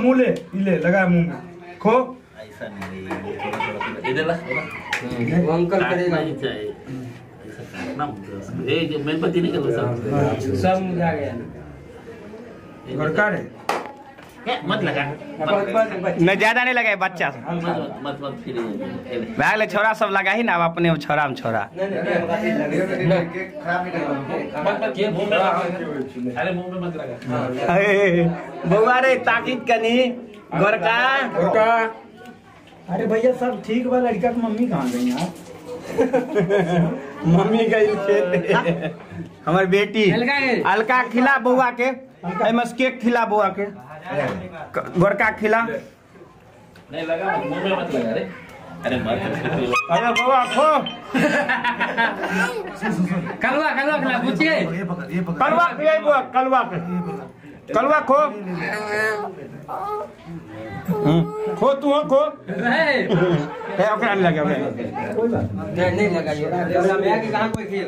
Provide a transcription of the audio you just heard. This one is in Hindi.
मुँह ले लगा मुँह में खो। ऐसा नहीं इधर ला वो अंकल करेगा मेहनती नहीं कर सब मुझे आ गया गड़का रे मत लगा नहीं ज्यादा नहीं लगा बच्चा से मत फिर भाग छोरा सब लगा ही ना अब अपने छोरा में छोरा अरे मुंह में मत लगा बउआ रे ताकीद कनी गोरका अरे भैया सब ठीक बा लड़का की मम्मी कहाँ गई यार मम्मी गई खेत हमारी बेटी अलका खिला बउआ के मस केक खिला बउआ के गोरका खिला नहीं लगा मुंह में मत लगा रे अरे मत अरे बउआ खो कलवा खिला पूछिए कलवा पिए बउआ कलवा खो खो तू खो ओकरा नहीं लगे नहीं लगा ये कहां कोई खेल